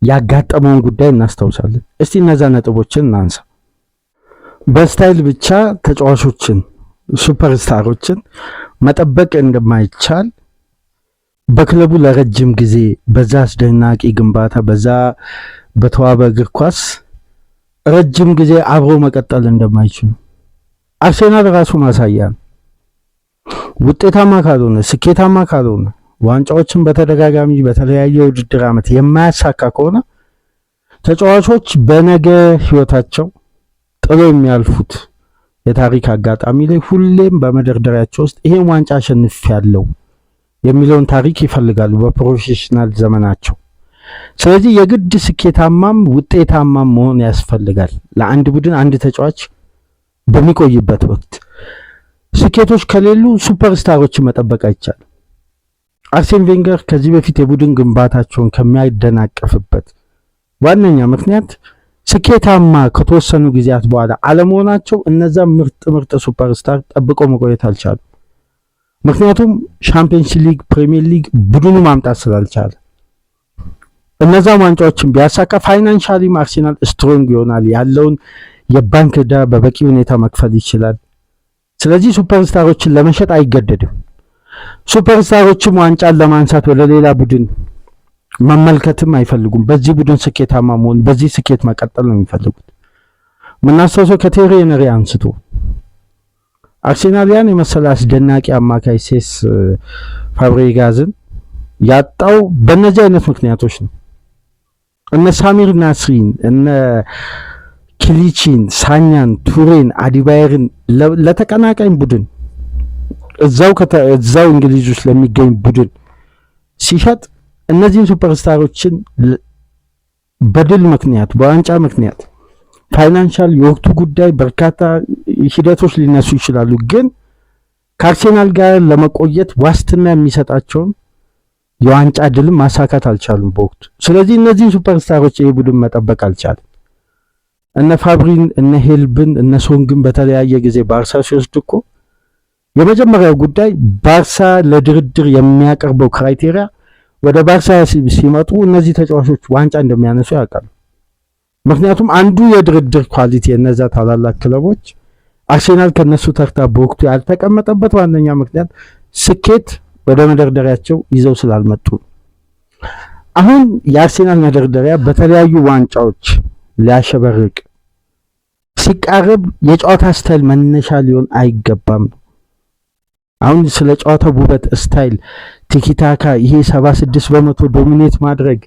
A: ያጋጠመውን ጉዳይ እናስታውሳለን። እስቲ እነዛ ነጥቦችን እናንሳ። በስታይል ብቻ ተጫዋቾችን ሱፐርስታሮችን መጠበቅ እንደማይቻል በክለቡ ለረጅም ጊዜ በዛ አስደናቂ ግንባታ በዛ በተዋበ እግር ኳስ ረጅም ጊዜ አብሮ መቀጠል እንደማይችሉ አርሴናል ራሱ ማሳያ ነው። ውጤታማ ካልሆነ ስኬታማ ካልሆነ ዋንጫዎችን በተደጋጋሚ በተለያየ ውድድር ዓመት የማያሳካ ከሆነ ተጫዋቾች በነገ ህይወታቸው ጥሎ የሚያልፉት የታሪክ አጋጣሚ ላይ ሁሌም በመደርደሪያቸው ውስጥ ይሄን ዋንጫ አሸንፌያለሁ የሚለውን ታሪክ ይፈልጋሉ በፕሮፌሽናል ዘመናቸው። ስለዚህ የግድ ስኬታማም ውጤታማም መሆን ያስፈልጋል ለአንድ ቡድን አንድ ተጫዋች በሚቆይበት ወቅት። ስኬቶች ከሌሉ ሱፐርስታሮችን መጠበቅ አይቻልም። አርሴን ቬንገር ከዚህ በፊት የቡድን ግንባታቸውን ከሚያደናቅፍበት ዋነኛ ምክንያት ስኬታማ ከተወሰኑ ጊዜያት በኋላ አለመሆናቸው እነዛ ምርጥ ሱፐርስታር ጠብቀው መቆየት አልቻሉ። ምክንያቱም ሻምፒየንስ ሊግ፣ ፕሪሚየር ሊግ ቡድኑ ማምጣት ስላልቻለ እነዛ ዋንጫዎችን ቢያሳካ ፋይናንሻሊም አርሴናል ስትሮንግ ይሆናል። ያለውን የባንክ ዕዳ በበቂ ሁኔታ መክፈል ይችላል። ስለዚህ ሱፐርስታሮችን ለመሸጥ አይገደድም። ሱፐርስታሮችም ዋንጫን ለማንሳት ወደ ሌላ ቡድን መመልከትም አይፈልጉም። በዚህ ቡድን ስኬታማ መሆን በዚህ ስኬት መቀጠል ነው የሚፈልጉት። ምናስተውሰው ከቴሪ ሄንሪ አንስቶ አርሴናሊያን የመሰለ አስደናቂ አማካይ ሴስ ፋብሬጋዝን ያጣው በእነዚህ አይነት ምክንያቶች ነው። እነ ሳሚር ናስሪን እነ ክሊቺን፣ ሳኛን፣ ቱሬን፣ አዲባየርን ለተቀናቃኝ ቡድን እዛው እንግሊዝ ውስጥ ለሚገኝ ቡድን ሲሸጥ እነዚህን ሱፐርስታሮችን በድል ምክንያት በዋንጫ ምክንያት ፋይናንሻል የወቅቱ ጉዳይ በርካታ ሂደቶች ሊነሱ ይችላሉ። ግን ከአርሴናል ጋር ለመቆየት ዋስትና የሚሰጣቸውን የዋንጫ ድልም ማሳካት አልቻሉም በወቅቱ። ስለዚህ እነዚህን ሱፐርስታሮች ይህ ቡድን መጠበቅ አልቻለም። እነ ፋብሪን እነ ሄልብን እነ ሶንግን በተለያየ ጊዜ ባርሳ ሲወስድ እኮ የመጀመሪያው ጉዳይ ባርሳ ለድርድር የሚያቀርበው ክራይቴሪያ ወደ ባርሳ ሲመጡ እነዚህ ተጫዋቾች ዋንጫ እንደሚያነሱ ያውቃሉ። ምክንያቱም አንዱ የድርድር ኳሊቲ የነዛ ታላላቅ ክለቦች አርሴናል ከነሱ ተርታ በወቅቱ ያልተቀመጠበት ዋነኛ ምክንያት ስኬት ወደ መደርደሪያቸው ይዘው ስላልመጡ። አሁን የአርሴናል መደርደሪያ በተለያዩ ዋንጫዎች ሊያሸበርቅ ሲቃረብ የጨዋታ ስታይል መነሻ ሊሆን አይገባም። አሁን ስለ ጨዋታው ውበት ስታይል ቲኪታካ ይሄ 76% ዶሚኔት ማድረግ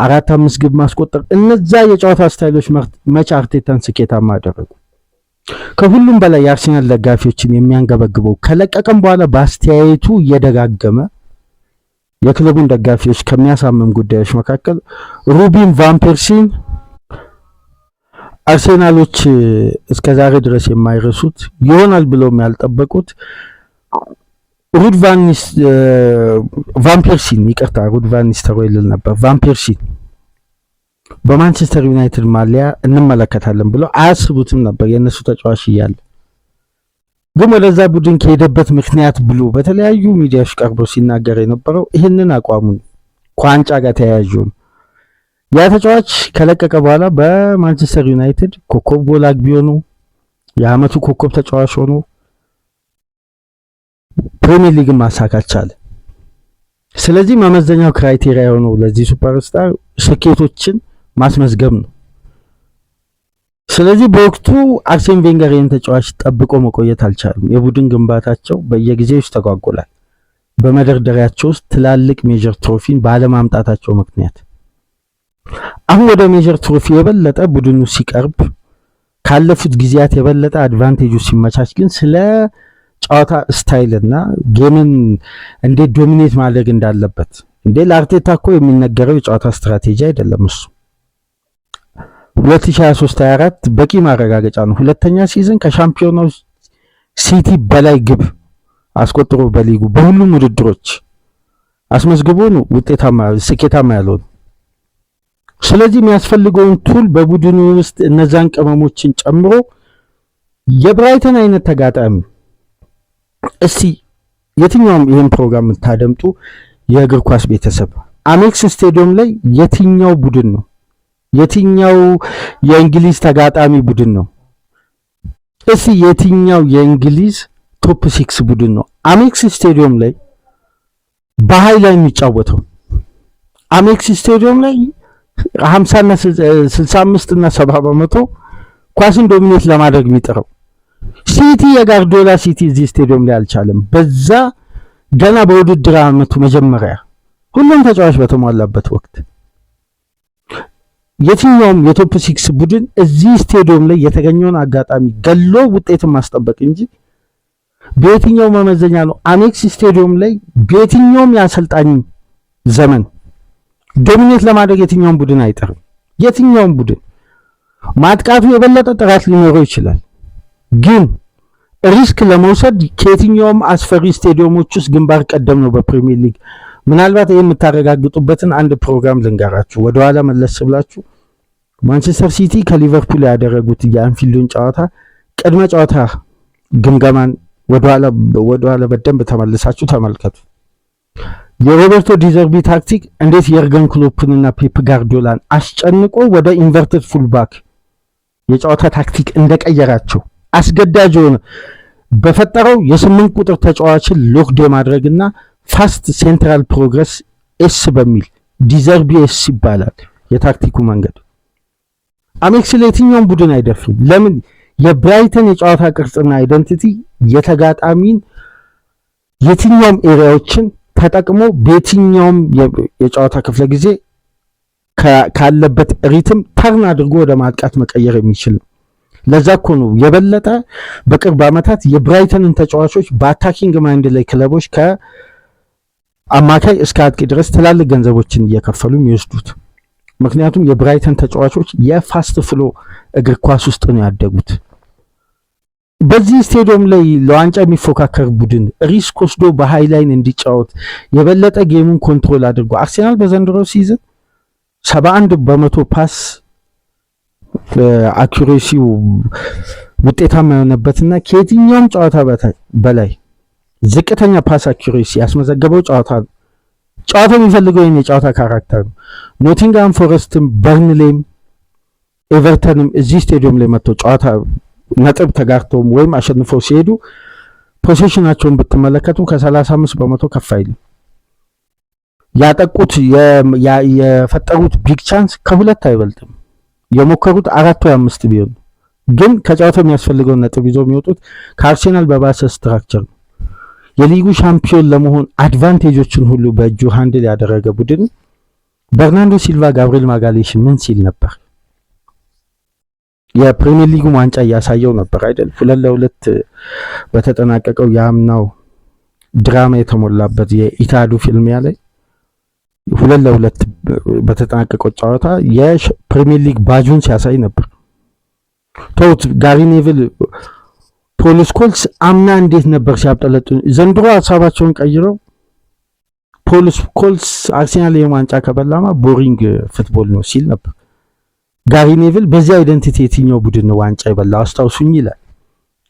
A: 4-5 ግብ ማስቆጠር እነዛ የጨዋታ ስታይሎች መቼ አርቴታን ስኬታማ አደረጉ? ከሁሉም በላይ የአርሰናል ደጋፊዎችን የሚያንገበግበው ከለቀቀም በኋላ በአስተያየቱ እየደጋገመ የክለቡን ደጋፊዎች ከሚያሳምም ጉዳዮች መካከል ሩቢን ቫን ፐርሲን አርሰናሎች እስከዛሬ ድረስ የማይረሱት ይሆናል ብለውም ያልጠበቁት ሩድ ቫን ፐርሲን ይቅርታ፣ ሩድ ቫን ኒስተልሮይ ልል ነበር። ቫን ፐርሲን በማንቸስተር ዩናይትድ ማሊያ እንመለከታለን ብለው አያስቡትም ነበር የእነሱ ተጫዋች እያለ። ግን ወደዛ ቡድን ከሄደበት ምክንያት ብሎ በተለያዩ ሚዲያዎች ቀርቦ ሲናገር የነበረው ይህንን አቋሙን ከዋንጫ ጋር ተያያዥ ነው። ያ ተጫዋች ከለቀቀ በኋላ በማንቸስተር ዩናይትድ ኮከብ ጎል አግቢ ሆኖ የዓመቱ ኮከብ ተጫዋች ሆኖ ፕሪሚየር ሊግን ማሳካት ቻለ። ስለዚህ መመዘኛው ክራይቴሪያ የሆነው ለዚህ ሱፐርስታር ስኬቶችን ማስመዝገብ ነው። ስለዚህ በወቅቱ አርሴን ቬንገር ይህን ተጫዋች ጠብቆ መቆየት አልቻሉም። የቡድን ግንባታቸው በየጊዜው ይስተጓጎላል፣ በመደርደሪያቸው ውስጥ ትላልቅ ሜጀር ትሮፊን ባለማምጣታቸው ምክንያት። አሁን ወደ ሜጀር ትሮፊ የበለጠ ቡድኑ ሲቀርብ ካለፉት ጊዜያት የበለጠ አድቫንቴጁ ሲመቻች ግን ስለ ጨዋታ ስታይልና ጌምን እንዴት ዶሚኔት ማድረግ እንዳለበት እንዴ ለአርቴታ እኮ የሚነገረው የጨዋታ ስትራቴጂ አይደለም እሱ 2023-24 በቂ ማረጋገጫ ነው። ሁለተኛ ሲዝን ከሻምፒዮናው ሲቲ በላይ ግብ አስቆጥሮ በሊጉ በሁሉም ውድድሮች አስመዝግቦ ነው ስኬታማ ያለው። ስለዚህ የሚያስፈልገውን ቱል በቡድኑ ውስጥ እነዛን ቅመሞችን ጨምሮ የብራይተን አይነት ተጋጣሚ እስቲ የትኛውም ይሄን ፕሮግራም የምታደምጡ የእግር ኳስ ቤተሰብ አሜክስ ስቴዲየም ላይ የትኛው ቡድን ነው የትኛው የእንግሊዝ ተጋጣሚ ቡድን ነው? እስቲ የትኛው የእንግሊዝ ቶፕ 6 ቡድን ነው አሜክስ ስቴዲየም ላይ በሃይ ላይ የሚጫወተው? አሜክስ ስቴዲየም ላይ 50 እና 65 እና 70% ኳስን ዶሚኔት ለማድረግ የሚጥረው ሲቲ የጋርዲዮላ ሲቲ እዚህ ስቴዲየም ላይ አልቻለም። በዛ ገና በውድድር ዓመቱ መጀመሪያ ሁሉም ተጫዋች በተሟላበት ወቅት የትኛውም የቶፕ 6 ቡድን እዚህ ስቴዲየም ላይ የተገኘውን አጋጣሚ ገሎ ውጤትን ማስጠበቅ እንጂ በየትኛው መመዘኛ ነው አሜክስ ስቴዲየም ላይ በየትኛውም የአሰልጣኝ ዘመን ዶሚኔት ለማድረግ የትኛውም ቡድን አይጠርም። የትኛውም ቡድን ማጥቃቱ የበለጠ ጥራት ሊኖረው ይችላል፣ ግን ሪስክ ለመውሰድ ከየትኛውም አስፈሪ ስቴዲየሞች ውስጥ ግንባር ቀደም ነው በፕሪሚየር ሊግ። ምናልባት ይሄን የምታረጋግጡበትን አንድ ፕሮግራም ልንገራችሁ። ወደኋላ መለስ ብላችሁ ማንቸስተር ሲቲ ከሊቨርፑል ያደረጉት የአንፊልዱን ጨዋታ ቅድመ ጨዋታ ግምገማን ወደኋላ በደንብ ተመልሳችሁ ተመልከቱ። የሮበርቶ ዲዘርቢ ታክቲክ እንዴት የርገን ክሎፕንና ፔፕ ጋርዲዮላን አስጨንቆ ወደ ኢንቨርትድ ፉልባክ የጨዋታ ታክቲክ እንደቀየራቸው አስገዳጅ ሆነ በፈጠረው የ8 ቁጥር ተጫዋችን ሎክድ ማድረግና ፋስት ሴንትራል ፕሮግረስ ኤስ በሚል ዲዘርቢ ኤስ ይባላል የታክቲኩ መንገድ። አሜክስ ለየትኛውም ቡድን አይደፍም። ለምን? የብራይተን የጨዋታ ቅርጽና አይደንቲቲ የተጋጣሚን የትኛውም ኤሪያዎችን ተጠቅሞ በየትኛውም የጨዋታ ክፍለ ጊዜ ካለበት ሪትም ተርን አድርጎ ወደ ማጥቃት መቀየር የሚችል ነው። ለዛ እኮ ነው የበለጠ በቅርብ ዓመታት የብራይተንን ተጫዋቾች በአታኪንግ ማይንድ ላይ ክለቦች ከአማካይ እስከ አጥቂ ድረስ ትላልቅ ገንዘቦችን እየከፈሉ የሚወስዱት። ምክንያቱም የብራይተን ተጫዋቾች የፋስት ፍሎ እግር ኳስ ውስጥ ነው ያደጉት። በዚህ ስቴዲየም ላይ ለዋንጫ የሚፎካከር ቡድን ሪስክ ወስዶ በሃይላይን እንዲጫወት የበለጠ ጌሙን ኮንትሮል አድርጎ አርሴናል በዘንድሮ ሲዝን 71% ፓስ አኩሬሲው ውጤታማ የሆነበትና ከየትኛውም ጨዋታ በላይ ዝቅተኛ ፓስ አኩሬሲ ያስመዘገበው ጨዋታ ነው። ጨዋታው የሚፈልገው የጨዋታ ካራክተር ነው። ኖቲንግሃም ፎረስትም በርንሌም ኤቨርተንም እዚህ ስቴዲየም ላይ መጥተው ጨዋታ ነጥብ ተጋርተውም ወይም አሸንፈው ሲሄዱ ፖሴሽናቸውን ብትመለከቱ ከ35% ከፍ አይልም። ያጠቁት የፈጠሩት ቢግ ቻንስ ከሁለት አይበልጥም። የሞከሩት 4 ወይ 5 ቢሆን ግን ከጨዋታው የሚያስፈልገው ነጥብ ይዞ የሚወጡት ከአርሴናል በባሰ ስትራክቸር ነው። የሊጉ ሻምፒዮን ለመሆን አድቫንቴጆችን ሁሉ በእጁ ሃንድል ያደረገ ቡድን በርናንዶ ሲልቫ ጋብሪኤል ማጋሌሽ ምን ሲል ነበር? የፕሪሚየር ሊጉ ዋንጫ እያሳየው ነበር አይደል? 2-2 በተጠናቀቀው የአምናው ድራማ የተሞላበት የኢታዱ ፊልሚያ ላይ 2-2 በተጠናቀቀው ጨዋታ የፕሪሚየር ሊግ ባጁን ሲያሳይ ነበር። ተውት ጋሪ ኔቭል ፖል ስኮልስ አምና እንዴት ነበር ሲያብጠለጥኑ፣ ዘንድሮ ሀሳባቸውን ቀይረው ፖል ስኮልስ አርሴናል የዋንጫ ከበላማ ቦሪንግ ፉትቦል ነው ሲል ነበር። ጋሪ ኔቭል በዚህ አይደንቲቲ የትኛው ቡድን ነው ዋንጫ የበላው አስታውሱኝ ይላል።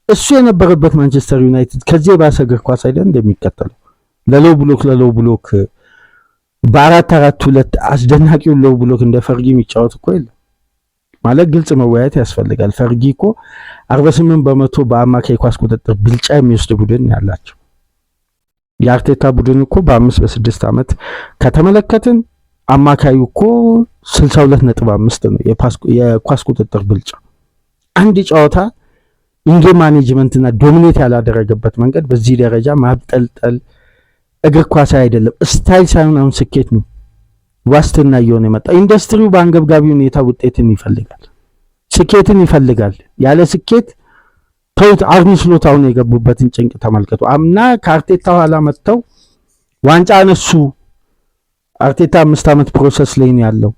A: እሱ የነበረበት ማንቸስተር ዩናይትድ ከዚህ የባሰ እግር ኳስ አይደል እንደሚከተለው ለሎው ብሎክ በ4-4-2 አስደናቂው ሎው ብሎክ እንደ ፈርጊ የሚጫወት እኮ የለም ማለት ግልጽ መወያየት ያስፈልጋል። ፈርጊ እኮ 48% በአማካይ ኳስ ቁጥጥር ብልጫ የሚወስድ ቡድን ያላቸው። የአርቴታ ቡድን እኮ በ5-6 ዓመት ከተመለከትን አማካዩ እኮ 62.5 ነው የኳስ ቁጥጥር ብልጫ። አንድ ጨዋታ ኢንጌም ማኔጅመንትና ዶሚኔት ያላደረገበት መንገድ በዚህ ደረጃ ማብጠልጠል እግር ኳስ አይደለም፣ ስታይል ሳይሆን አሁን ስኬት ነው ዋስትና እየሆነ የመጣ። ኢንዱስትሪው በአንገብጋቢ ሁኔታ ውጤትን ይፈልጋል፣ ስኬትን ይፈልጋል። ያለ ስኬት ተውት። አርኒ ስሎት አሁን የገቡበትን ጭንቅ ተመልከቱ። አምና ከአርቴታ ኋላ መጥተው ዋንጫ አነሱ። አርቴታ 5 ዓመት ፕሮሰስ ላይ ነው ያለው።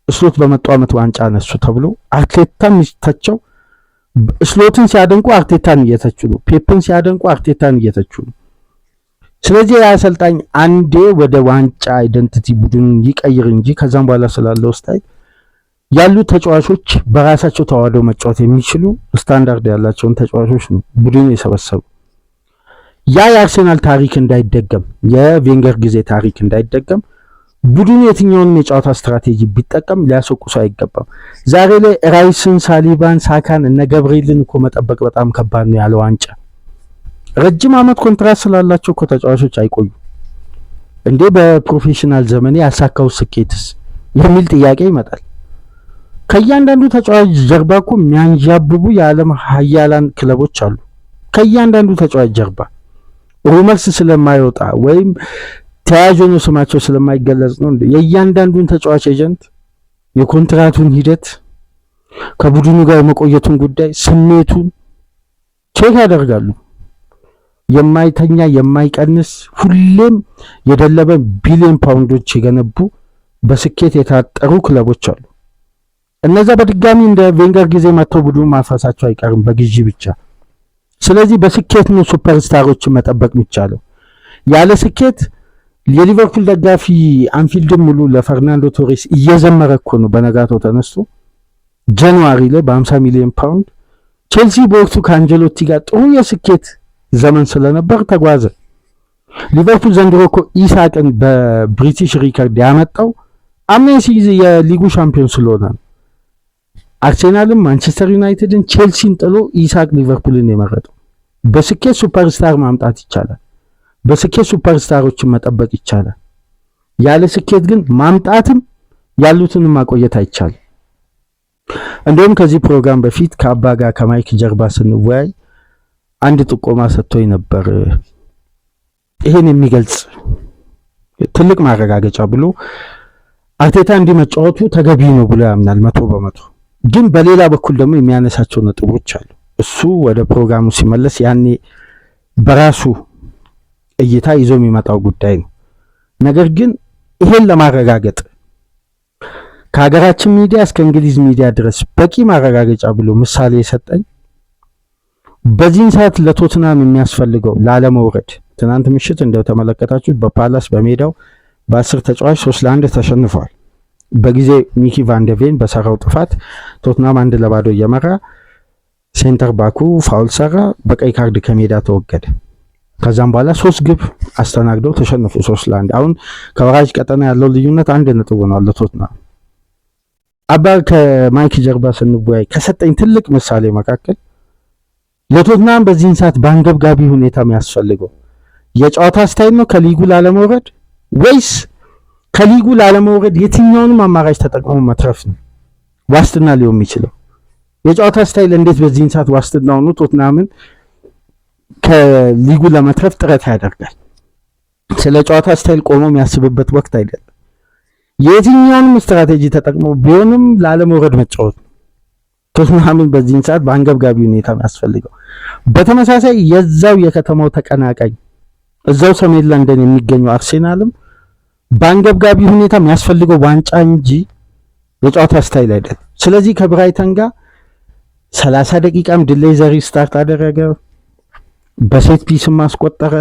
A: ስሎት በመጡ ዓመት ዋንጫ አነሱ ተብሎ አርቴታ የሚተቸው ስሎትን ሲያደንቁ አርቴታን እየተቹ ነው። ፔፕን ሲያደንቁ አርቴታን እየተቹ ነው። ስለዚህ የአሰልጣኝ አንዴ ወደ ዋንጫ አይደንቲቲ ቡድን ይቀይር እንጂ ከዛም በኋላ ስላለው ስታይል ያሉ ተጫዋቾች በራሳቸው ተዋህደው መጫወት የሚችሉ ስታንዳርድ ያላቸውን ተጫዋቾች ነው ቡድኑ የሰበሰቡ። ያ የአርሴናል ታሪክ እንዳይደገም፣ የቬንገር ጊዜ ታሪክ እንዳይደገም ቡድኑ የትኛውንም የጨዋታ ስትራቴጂ ቢጠቀም ሊያስወቅሱ አይገባም። ዛሬ ላይ ራይስን፣ ሳሊባን፣ ሳካን እነ ገብርኤልን እኮ መጠበቅ በጣም ከባድ ነው ያለ ዋንጫ። ረጅም ዓመት ኮንትራት ስላላቸው እኮ ተጫዋቾች አይቆዩ እንዴ? በፕሮፌሽናል ዘመኔ ያሳካው ስኬትስ የሚል ጥያቄ ይመጣል። ከእያንዳንዱ ተጫዋች ጀርባ እኮ የሚያንዣብቡ የዓለም ሀያላን ክለቦች አሉ። ከእያንዳንዱ ተጫዋች ጀርባ ሩመርስ ስለማይወጣ ወይም ተያዥ ነው ስማቸው ስለማይገለጽ ነው እንዴ? የእያንዳንዱን ተጫዋች ኤጀንት የኮንትራቱን ሂደት ከቡድኑ ጋር የመቆየቱን ጉዳይ ስሜቱን ቼክ ያደርጋሉ። የማይተኛ የማይቀንስ ሁሌም የደለበ ቢሊዮን ፓውንዶች የገነቡ በስኬት የታጠሩ ክለቦች አሉ። እነዛ በድጋሚ እንደ ቬንገር ጊዜ መጥተው ቡድኑ ማፍረሳቸው አይቀርም በግዢ ብቻ። ስለዚህ በስኬት ነው ሱፐርስታሮችን መጠበቅ የሚቻለው። ያለ ስኬት የሊቨርፑል ደጋፊ አንፊልድን ሙሉ ለፈርናንዶ ቶሬስ እየዘመረ እኮ ነው በነጋታው ተነስቶ ጃንዋሪ ላይ በ50 ሚሊዮን ፓውንድ። ቼልሲ በወቅቱ ከአንጀሎቲ ጋር ጥሩ የስኬት ዘመን ስለነበር ተጓዘ። ሊቨርፑል ዘንድሮ እኮ ኢሳቅን በብሪቲሽ ሪከርድ ያመጣው አምና የሊጉ ሻምፒዮን ስለሆነ ነው። አርሴናልም ማንቸስተር ዩናይትድን ቼልሲን ጥሎ ኢሳቅ ሊቨርፑልን የመረጠው። በስኬት ሱፐርስታር ማምጣት ይቻላል። በስኬት ሱፐርስታሮችን መጠበቅ ይቻላል። ያለ ስኬት ግን ማምጣትም ያሉትንም ማቆየት አይቻልም። እንደውም ከዚህ ፕሮግራም በፊት ከአባ ጋር ከማይክ ጀርባ ስንወያይ አንድ ጥቆማ ሰጥቶኝ ነበር። ይሄን የሚገልጽ ትልቅ ማረጋገጫ ብሎ አርቴታ እንዲመጫወቱ ተገቢ ነው ብሎ ያምናል 100%። ግን በሌላ በኩል ደግሞ የሚያነሳቸው ነጥቦች አሉ። እሱ ወደ ፕሮግራሙ ሲመለስ ያኔ በራሱ እይታ ይዞ የሚመጣው ጉዳይ ነው። ነገር ግን ይሄን ለማረጋገጥ ከሀገራችን ሚዲያ እስከ እንግሊዝ ሚዲያ ድረስ በቂ ማረጋገጫ ብሎ ምሳሌ የሰጠኝ በዚህን ሰዓት ለቶትናም የሚያስፈልገው ላለመውረድ ትናንት ምሽት እንደተመለከታችሁት በፓላስ በሜዳው በ10 ተጫዋች 3-1 ተሸንፏል። በጊዜ ሚኪ ቫንደቬን በሰራው ጥፋት ቶትናም 1-0 እየመራ ሴንተር ባኩ ፋውል ሰራ፣ በቀይ ካርድ ከሜዳ ተወገደ። ከዛም በኋላ 3 ግብ አስተናግደው ተሸነፉ 3-1። አሁን ከወራጅ ቀጠና ያለው ልዩነት 1 ነጥብ ሆኗል ለቶትናም። አባ ከማይክ ጀርባ ስንወያይ ከሰጠኝ ትልቅ ምሳሌ መካከል ለቶትናም በዚህን ሰዓት በአንገብጋቢ ሁኔታ የሚያስፈልገው የጨዋታ ስታይል ነው ከሊጉ ላለመውረድ ወይስ ከሊጉ ላለመውረድ የትኛውንም አማራጭ ተጠቅሞ መትረፍ ነው ዋስትና ሊሆን የሚችለው? የጨዋታ ስታይል እንዴት በዚህን ሰዓት ዋስትናው ነው ቶትናምን ከሊጉ ለመትረፍ ጥረት ያደርጋል። ስለ ጨዋታ ስታይል ቆሞ የሚያስብበት ወቅት አይደለም። የትኛውንም ስትራቴጂ ተጠቅሞ ቢሆንም ላለመውረድ መጫወት ቶትናምን በዚህን ሰዓት በአንገብጋቢ ሁኔታ የሚያስፈልገው። በተመሳሳይ የዛው የከተማው ተቀናቃኝ እዛው ሰሜን ለንደን የሚገኘው አርሴናልም በአንገብጋቢ ሁኔታ የሚያስፈልገው ዋንጫ እንጂ የጨዋታ ስታይል አይደለም። ስለዚህ ከብራይተን ጋር 30 ደቂቃም ዲሌይ ዘሪ ስታርት አደረገ፣ በሴት ፒስም ማስቆጠረ።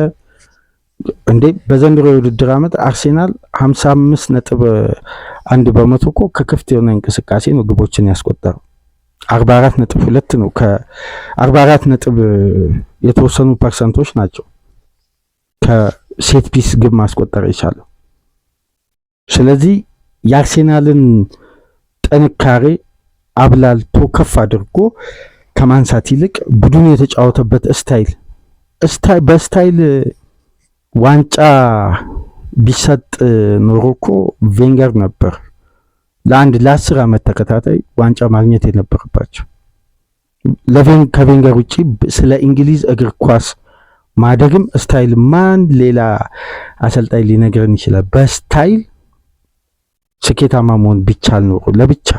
A: እንዴ በዘንድሮ የውድድር ዓመት አርሴናል 55.1 በመቶ እኮ ከክፍት የሆነ እንቅስቃሴ ነው ግቦችን ያስቆጠረው። 44.2 ነው። ከ44 ነጥብ የተወሰኑ ፐርሰንቶች ናቸው ከሴት ፒስ ግብ ማስቆጠር የቻለው። ስለዚህ የአርሴናልን ጥንካሬ አብላልቶ ከፍ አድርጎ ከማንሳት ይልቅ ቡድኑ የተጫወተበት በስታይል ዋንጫ ቢሰጥ ኖሮ እኮ ቬንገር ነበር ለ10 ዓመት ተከታታይ ዋንጫ ማግኘት የነበረባቸው። ከቬንገር ውጪ ስለ እንግሊዝ እግር ኳስ ማደግም ስታይል ማን ሌላ አሰልጣኝ ሊነግረን ይችላል? በስታይል ስኬታማ መሆን ቢቻል ኖሮ ለብቻ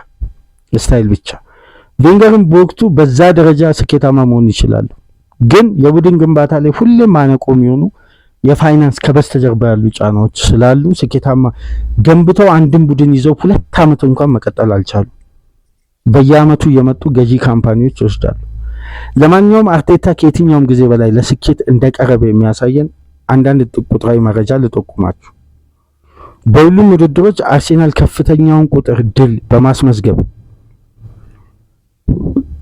A: ስታይል ብቻ ቬንገርም በወቅቱ በዛ ደረጃ ስኬታማ መሆን ይችላሉ። ግን የቡድን ግንባታ ላይ ሁሌም ማነቆ የሚሆኑ የፋይናንስ ከበስተጀርባ ያሉ ጫናዎች ስላሉ ስኬታማ ገንብተው አንድን ቡድን ይዘው 2 ዓመት እንኳን መቀጠል አልቻሉ። በየአመቱ የመጡ ገዢ ካምፓኒዎች ይወስዳሉ። ለማንኛውም አርቴታ ከየትኛውም ጊዜ በላይ ለስኬት እንደቀረበ የሚያሳየን አንዳንድ ቁጥራዊ መረጃ ልጠቁማችሁ። በሁሉም ውድድሮች አርሴናል ከፍተኛውን ቁጥር ድል በማስመዝገብ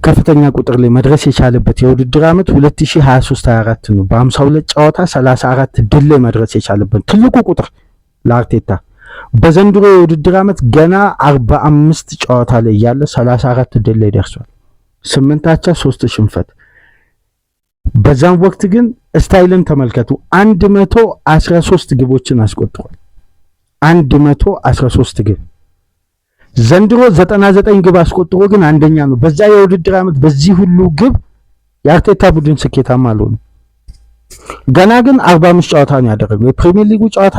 A: ከፍተኛ ቁጥር ላይ መድረስ የቻለበት የውድድር ዓመት 2023-24 ነው። በ52 ጨዋታ 34 ድል ላይ መድረስ የቻለበት ትልቁ ቁጥር ለአርቴታ። በዘንድሮ የውድድር ዓመት ገና 45 ጨዋታ ላይ ያለ 34 ድል ላይ ደርሷል። 8 አቻ 3 ሽንፈት። በዛም ወቅት ግን ስታይልን ተመልከቱ። 113 ግቦችን አስቆጥሯል። 113 ግብ። ዘንድሮ 99 ግብ አስቆጥሮ ግን አንደኛ ነው። በዛ የውድድር ዓመት በዚህ ሁሉ ግብ የአርቴታ ቡድን ስኬታማ አልሆነ። ገና ግን 45 ጨዋታ ነው ያደረገው። የፕሪሚየር ሊጉ ጨዋታ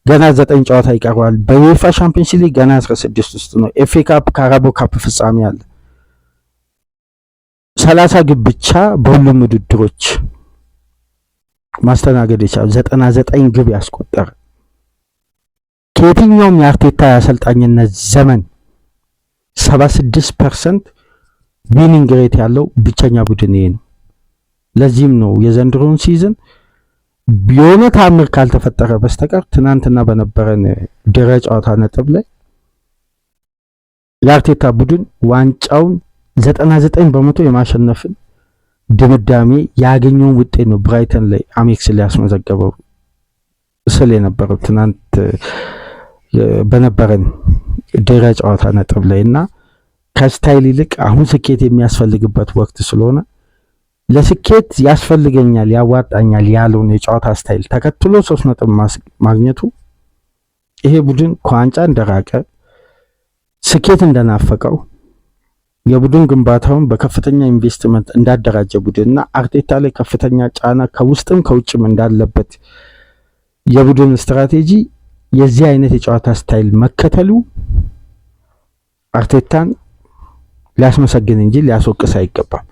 A: ገና 9 ጨዋታ ይቀረዋል። በዩኤፋ ሻምፒዮንስ ሊግ ገና 16 ውስጥ ነው። ኤፍኤ ካፕ፣ ካራቦ ካፕ ፍጻሜ አለ። 30 ግብ ብቻ በሁሉም ውድድሮች ማስተናገድ የቻለ 99 ግብ ያስቆጠረ ከየትኛውም የአርቴታ የአሰልጣኝነት ዘመን 76% ዊኒንግ ሬት ያለው ብቸኛ ቡድን ይሄ ነው። ለዚህም ነው የዘንድሮውን ሲዝን የሆነ ታምር ካልተፈጠረ በስተቀር ትናንትና በነበረን ድረ ጨዋታ ነጥብ ላይ የአርቴታ ቡድን ዋንጫውን 99 በመቶ የማሸነፍን ድምዳሜ ያገኘውን ውጤት ነው ብራይተን ላይ አሜክስ ላይ ያስመዘገበው ስለ የነበረው ትናንት በነበረን ድረ ጨዋታ ነጥብ ላይና ከስታይል ይልቅ አሁን ስኬት የሚያስፈልግበት ወቅት ስለሆነ ለስኬት ያስፈልገኛል ያዋጣኛል ያለውን የጨዋታ ስታይል ተከትሎ 3 ነጥብ ማግኘቱ ይሄ ቡድን ከዋንጫ እንደራቀ ስኬት እንደናፈቀው የቡድን ግንባታውን በከፍተኛ ኢንቨስትመንት እንዳደራጀ ቡድንና አርቴታ ላይ ከፍተኛ ጫና ከውስጥም ከውጭም እንዳለበት የቡድን ስትራቴጂ የዚህ አይነት የጨዋታ ስታይል መከተሉ አርቴታን ሊያስመሰግን እንጂ ሊያስወቅስ አይገባም።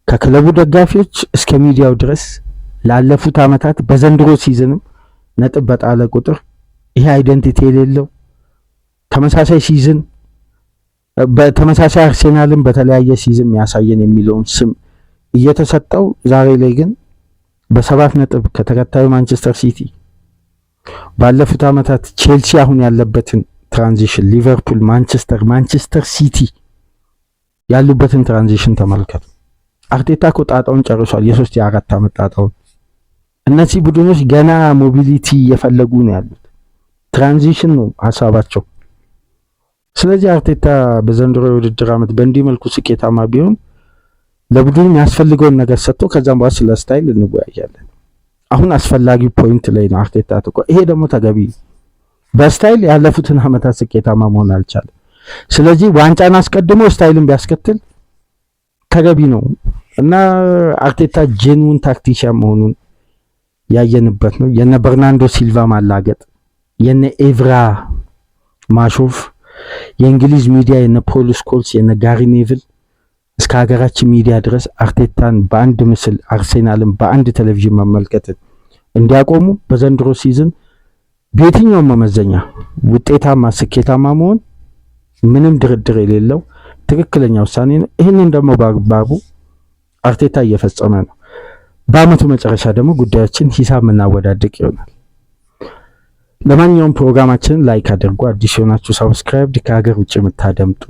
A: ከክለቡ ደጋፊዎች እስከ ሚዲያው ድረስ ላለፉት ዓመታት በዘንድሮ ሲዝንም ነጥብ በጣለ ቁጥር ይሄ አይደንቲቲ የሌለው ተመሳሳይ ሲዝን በተመሳሳይ አርሴናልን በተለያየ ሲዝን ያሳየን የሚለውን ስም እየተሰጠው ዛሬ ላይ ግን በ7 ነጥብ ከተከታዩ ማንቸስተር ሲቲ ባለፉት ዓመታት ቼልሲ አሁን ያለበትን ትራንዚሽን ሊቨርፑል፣ ማንቸስተር ሲቲ ያሉበትን ትራንዚሽን ተመልከቱ። አርቴታ እኮ ጣጣውን ጨርሷል። የ3-4 ዓመት ጣጣውን። እነዚህ ቡድኖች ገና ሞቢሊቲ እየፈለጉ ነው ያሉት። ትራንዚሽን ነው ሀሳባቸው። ስለዚህ አርቴታ በዘንድሮ የውድድር ዓመት በእንዲህ መልኩ ስኬታማ ቢሆን ለቡድኑ የሚያስፈልገውን ነገር ሰጥቶ ከዛም በኋላ ስለ ስታይል እንወያያለን። አሁን አስፈላጊው ፖይንት ላይ ነው አርቴታ ተቆ ይሄ ደግሞ ተገቢ በስታይል ያለፉትን ዓመታት ስኬታማ መሆን አልቻለም። ስለዚህ ዋንጫን አስቀድሞ ስታይልን ቢያስከትል ተገቢ ነው እና አርቴታ ጄኑዊን ታክቲሻን መሆኑን ያየንበት ነው። የነ በርናንዶ ሲልቫ ማላገጥ፣ የነ ኤቭራ ማሾፍ፣ የእንግሊዝ ሚዲያ የነ ፖል ስኮልስ የነ ጋሪ ኔቭል እስከ ሀገራችን ሚዲያ ድረስ አርቴታን በአንድ ምስል አርሴናልን በአንድ ቴሌቪዥን መመልከትን እንዲያቆሙ በዘንድሮ ሲዝን በየትኛውም መመዘኛ ውጤታማ ስኬታማ መሆን ምንም ድርድር የሌለው ትክክለኛ ውሳኔ ነው። ይህንን ደግሞ በአግባቡ አርቴታ እየፈጸመ ነው። በአመቱ መጨረሻ ደግሞ ጉዳዮችን ሂሳብ የምናወዳድቅ ይሆናል። ለማንኛውም ፕሮግራማችንን ላይክ አድርጉ። አዲስ የሆናችሁ ሰብስክራይብ፣ ከሀገር ውጭ የምታደምጡ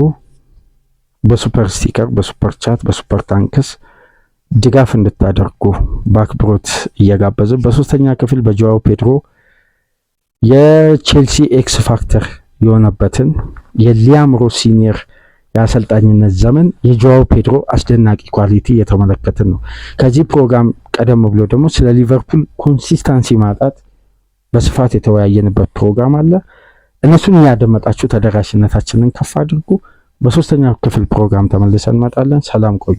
A: በሱፐር ስቲከር፣ በሱፐር ቻት፣ በሱፐር ታንክስ ድጋፍ እንድታደርጉ በአክብሮት እየጋበዝን በሶስተኛ ክፍል በጆዋው ፔድሮ የቼልሲ ኤክስ ፋክተር የሆነበትን የሊያም ሮስ ሲኒየር የአሰልጣኝነት ዘመን የጆዋው ፔድሮ አስደናቂ ኳሊቲ እየተመለከትን ነው። ከዚህ ፕሮግራም ቀደም ብሎ ደግሞ ስለ ሊቨርፑል ኮንሲስታንሲ ማጣት በስፋት የተወያየንበት ፕሮግራም አለ። እነሱን እያደመጣችሁ ተደራሽነታችንን ከፍ አድርጉ። በሶስተኛው ክፍል ፕሮግራም ተመልሰን እንመጣለን። ሰላም ቆዩ።